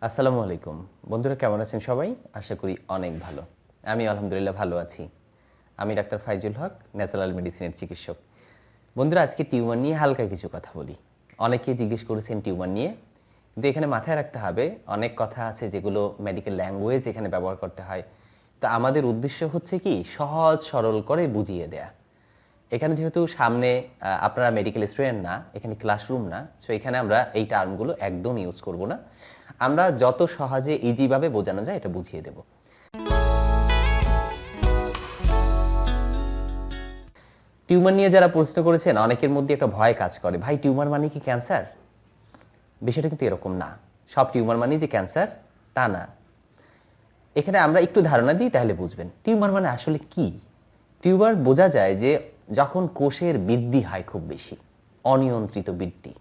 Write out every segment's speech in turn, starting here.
আসসালামু আলাইকুম বন্ধুরা, কেমন আছেন সবাই? আশা করি অনেক ভালো। আমি আলহামদুলিল্লাহ ভালো আছি। আমি ডাক্তার ফাইজুল হক, ন্যাচারাল মেডিসিনের চিকিৎসক। বন্ধুরা, আজকে টিউমার নিয়ে হালকা কিছু কথা বলি। অনেকেই জিজ্ঞেস করেছেন টিউমার নিয়ে, কিন্তু এখানে মাথায় রাখতে হবে অনেক কথা আছে যেগুলো মেডিকেল ল্যাঙ্গুয়েজ এখানে ব্যবহার করতে হয়। তো আমাদের উদ্দেশ্য হচ্ছে কি সহজ সরল করে বুঝিয়ে দেয়া। এখানে যেহেতু সামনে আপনারা মেডিকেল স্টুডেন্ট না, এখানে ক্লাসরুম না, সো এখানে আমরা এই টার্মগুলো একদম ইউজ করব না। আমরা যত সহজে ইজিভাবে বোঝানো যায় এটা বুঝিয়ে দেব। টিউমার নিয়ে যারা প্রশ্ন করেছেন, অনেকের মধ্যে একটা ভয় কাজ করে, ভাই টিউমার মানে কি ক্যান্সার? বিষয়টা কিন্তু এরকম না। সব টিউমার মানে যে ক্যান্সার তা না। এখানে আমরা একটু ধারণা দিই, তাহলে বুঝবেন টিউমার মানে আসলে কি। টিউমার বোঝা যায় যে যখন কোষের বৃদ্ধি হয় খুব বেশি, অনিয়ন্ত্রিত বৃদ্ধি,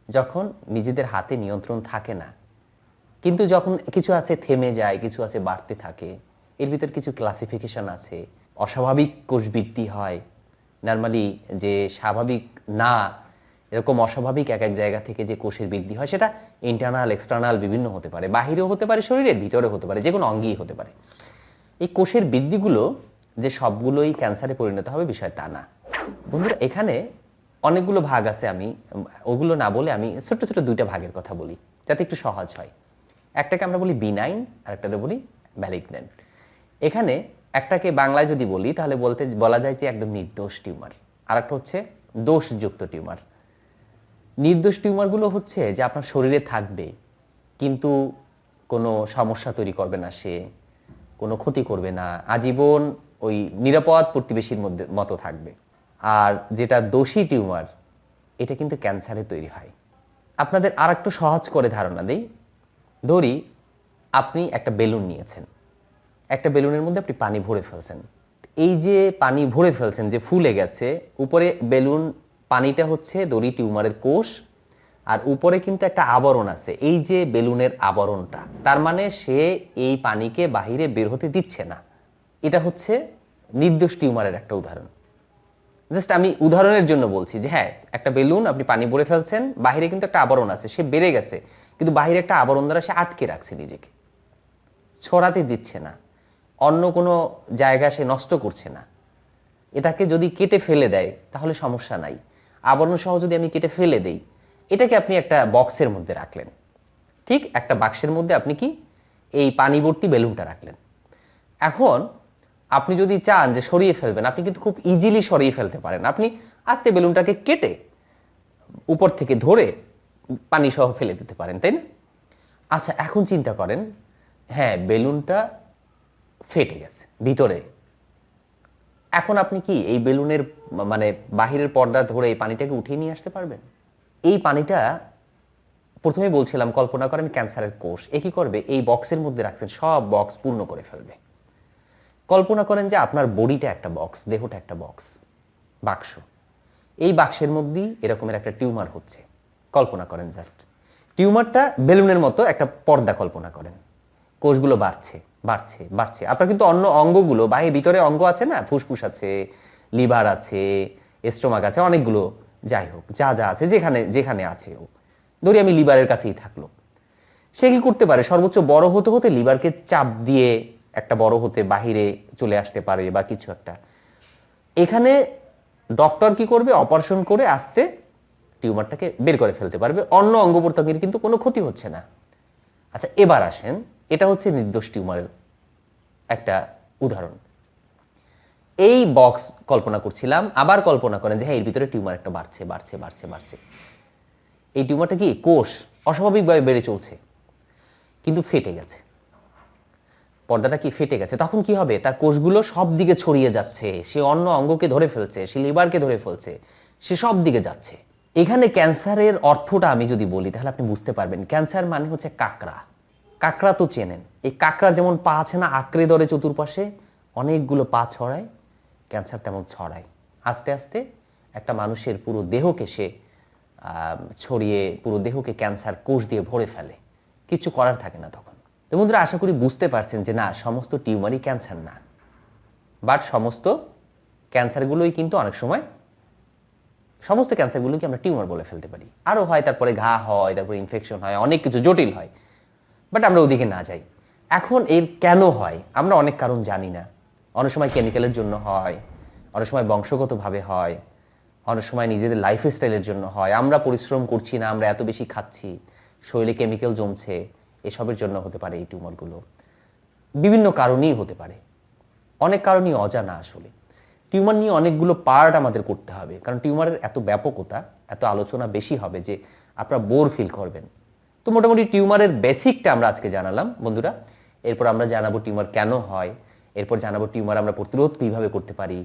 যখন নিজেদের হাতে নিয়ন্ত্রণ থাকে না, কিন্তু যখন কিছু আছে থেমে যায়, কিছু আছে বাড়তে থাকে। এর ভিতর কিছু ক্লাসিফিকেশন আছে। অস্বাভাবিক কোষ বৃদ্ধি হয়, নরমালি যে স্বাভাবিক না এরকম অস্বাভাবিক এক এক জায়গা থেকে যে কোষের বৃদ্ধি হয়, সেটা ইন্টারনাল এক্সটার্নাল বিভিন্ন হতে পারে, বাহিরেও হতে পারে, শরীরের ভিতরে হতে পারে, যে কোনো অঙ্গেই হতে পারে। এই কোষের বৃদ্ধিগুলো যে সবগুলোই ক্যান্সারে পরিণত হবে বিষয় তা না। বন্ধুরা, এখানে অনেকগুলো ভাগ আছে, আমি ওগুলো না বলে আমি ছোট্ট ছোট দুইটা ভাগের কথা বলি যাতে একটু সহজ হয়। একটাকে আমরা বলি বিনাইন, আর একটাকে বলি ম্যালিগন্যান্ট। এখানে একটাকে বাংলায় যদি বলি তাহলে বলা যায় যে একদম নির্দোষ টিউমার, আর একটা হচ্ছে দোষযুক্ত টিউমার। নির্দোষ টিউমারগুলো হচ্ছে যে আপনার শরীরে থাকবে, কিন্তু কোনো সমস্যা তৈরি করবে না, সে কোনো ক্ষতি করবে না, আজীবন ওই নিরাপদ প্রতিবেশীর মতো থাকবে। আর যেটা দোষী টিউমার, এটা কিন্তু ক্যান্সারে তৈরি হয়। আপনাদের আর একটু সহজ করে ধারণা দেই। ধরি আপনি একটা বেলুন নিয়েছেন, একটা বেলুনের মধ্যে আপনি পানি ভরে ফেলছেন। এই যে পানি ভরে ফেলছেন, যে ফুলে গেছে, উপরে বেলুন, পানিটা হচ্ছে দড়ি টিউমারের কোষ, আর উপরে কিন্তু একটা আবরণ আছে, এই যে বেলুনের আবরণটা, তার মানে সে এই পানিকে বাহিরে বের হতে দিচ্ছে না। এটা হচ্ছে নির্দোষ টিউমারের একটা উদাহরণ। জাস্ট আমি উদাহরণের জন্য বলছি যে হ্যাঁ, একটা বেলুন আপনি পানি ভরে ফেলছেন, বাহিরে কিন্তু একটা আবরণ আছে, সে বেড়ে গেছে, কিন্তু বাহিরে একটা আবরণ দ্বারা সে আটকে রাখছে নিজেকে, ছড়াতে দিচ্ছে না, অন্য কোনো জায়গা সে নষ্ট করছে না। এটাকে যদি কেটে ফেলে দেয় তাহলে সমস্যা নাই। আবরণ সহ যদি আমি কেটে ফেলে দেই, এটাকে আপনি একটা বক্সের মধ্যে রাখলেন, ঠিক একটা বাক্সের মধ্যে আপনি কি এই পানি ভর্তি বেলুনটা রাখলেন। এখন আপনি যদি চান যে সরিয়ে ফেলবেন, আপনি কিন্তু খুব ইজিলি সরিয়ে ফেলতে পারেন। আপনি আস্তে বেলুনটাকে কেটে উপর থেকে ধরে পানি সহ ফেলে দিতে পারেন, তাই না? আচ্ছা, এখন চিন্তা করেন, হ্যাঁ বেলুনটা ফেটে গেছে ভিতরে। এখন আপনি কি এই বেলুনের মানে বাহিরের পর্দা ধরে এই পানিটাকে উঠিয়ে নিয়ে আসতে পারবেন? এই পানিটা, প্রথমে বলছিলাম, কল্পনা করেন ক্যান্সারের কোষ, এ কি করবে, এই বক্সের মধ্যে রাখছেন, সব বক্স পূর্ণ করে ফেলবে। কল্পনা করেন যে আপনার বডিটা একটা বক্স, দেহটা একটা বক্স, বাক্স। এই বাক্সের মধ্যেই এরকমের একটা টিউমার হচ্ছে। কল্পনা করেন জাস্ট, টিউমারটা বেলুনের মতো একটা পর্দা কল্পনা করেন, কোষগুলো বাড়ছে বাড়ছে বাড়ছে। আপনার কিন্তু অন্য অঙ্গগুলো, বাহির ভিতরে অঙ্গ আছে না, ফুসফুস আছে, লিভার আছে, স্টোমাক আছে, অনেকগুলো, যাই হোক যা যা আছে, যেখানে যেখানে আছে, ও ধরি আমি লিভারের কাছেই থাকলো, সে কি করতে পারে, সর্বোচ্চ বড় হতে হতে লিভারকে চাপ দিয়ে একটা বড় হতে বাহিরে চলে আসতে পারে বা কিছু একটা। এখানে ডক্টর কি করবে, অপারেশন করে আস্তে টিউমারটাকে বের করে ফেলতে পারবে, অন্য অঙ্গ প্রত্যঙ্গের কিন্তু কোনো ক্ষতি হচ্ছে না। আচ্ছা, এবার আসেন, এটা হচ্ছে নির্দোষ টিউমারের একটা উদাহরণ। এই বক্স কল্পনা করছিলাম, আবার কল্পনা করেন যে হ্যাঁ এর ভিতরে টিউমার একটা বাড়ছে বাড়ছে বাড়ছে বাড়ছে। এই টিউমারটা কি কোষ অস্বাভাবিকভাবে বেড়ে চলছে, কিন্তু ফেটে গেছে, পর্দাটা কি ফেটে গেছে। তখন কি হবে, তার কোষগুলো সব দিকে ছড়িয়ে যাচ্ছে, সে অন্য অঙ্গকে ধরে ফেলছে, সে লিভারকে ধরে ফেলছে, সে সব দিকে যাচ্ছে। এখানে ক্যান্সারের অর্থটা আমি যদি বলি তাহলে আপনি বুঝতে পারবেন। ক্যান্সার মানে হচ্ছে কাকড়া। কাকড়া তো চেনেন, এই কাকড়া যেমন পা আছে না, আঁকড়ে ধরে চতুর্পাশে অনেকগুলো পা ছড়ায়, ক্যান্সার তেমন ছড়ায়। আস্তে আস্তে একটা মানুষের পুরো দেহকে সে ছড়িয়ে, পুরো দেহকে ক্যান্সার কোষ দিয়ে ভরে ফেলে, কিছু করার থাকে না তখন। তো বন্ধুরা, আশা করি বুঝতে পারছেন যে না, সমস্ত টিউমারই ক্যান্সার না, বাট সমস্ত ক্যান্সারগুলোই কিন্তু অনেক সময়, সমস্ত ক্যান্সারগুলোকে আমরা টিউমার বলে ফেলতে পারি। আরও হয়, তারপরে ঘা হয়, তারপরে ইনফেকশন হয়, অনেক কিছু জটিল হয়। বাট আমরা ওদিকে না যাই। এখন এর কেন হয় আমরা অনেক কারণ জানি না। অনেক সময় কেমিক্যালের জন্য হয়, অনেক সময় বংশগতভাবে হয়, অনেক সময় নিজেদের লাইফস্টাইলের জন্য হয়, আমরা পরিশ্রম করছি না, আমরা এত বেশি খাচ্ছি, শরীরে কেমিক্যাল জমছে, এসবের জন্য হতে পারে এই টিউমারগুলো। বিভিন্ন কারণেই হতে পারে, অনেক কারণই অজানা। আসলে টিউমার নিয়ে অনেকগুলো পার্ট আমাদের করতে হবে, কারণ টিউমারের এত ব্যাপকতা, এত আলোচনা বেশি হবে যে আপনারা বোর ফিল করবেন। তো মোটামুটি টিউমারের বেসিকটা আমরা আজকে জানালাম বন্ধুরা। এরপর আমরা জানাবো টিউমার কেন হয়, এরপর জানাবো টিউমার আমরা প্রতিরোধ কিভাবে করতে পারি,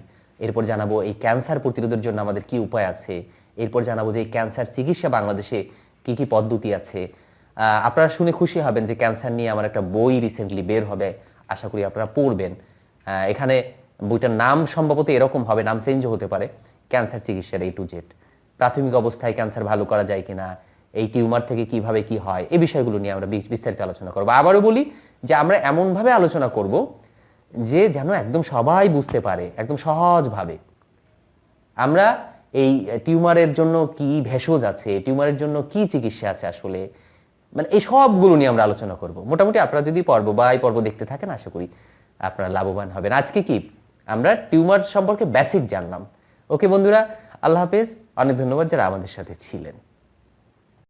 এরপর জানাবো এই ক্যান্সার প্রতিরোধের জন্য আমাদের কি উপায় আছে, এরপর জানাবো যে এই ক্যান্সার চিকিৎসা বাংলাদেশে কি কি পদ্ধতি আছে। আপনারা শুনে খুশি হবেন যে ক্যান্সার নিয়ে আমার একটা বই রিসেন্টলি বের হবে, আশা করি আপনারা পড়বেন। এখানে বইটার নাম সম্ভবত এরকম হবে, নাম চেঞ্জও হতে পারে, ক্যান্সার চিকিৎসার A to Z। প্রাথমিক অবস্থায় ক্যান্সার ভালো করা যায় কিনা, এই টিউমার থেকে কিভাবে কি হয়, এই বিষয়গুলো নিয়ে আমরা বিস্তারিত আলোচনা করবো। আবারও বলি যে আমরা এমনভাবে আলোচনা করব যে যেন একদম সবাই বুঝতে পারে, একদম সহজভাবে। আমরা এই টিউমারের জন্য কি ভেষজ আছে, টিউমারের জন্য কি চিকিৎসা আছে, আসলে মানে এই সবগুলো নিয়ে আমরা আলোচনা করব। মোটামুটি আপনারা যদি পর্ব বা এই পর্ব দেখতে থাকেন, আশা করি আপনারা লাভবান হবেন। আজকে কি আমরা টিউমার সম্পর্কে বেসিক জানলাম। ওকে বন্ধুরা, আল্লাহ হাফেজ, অনেক ধন্যবাদ যারা আমাদের সাথে ছিলেন।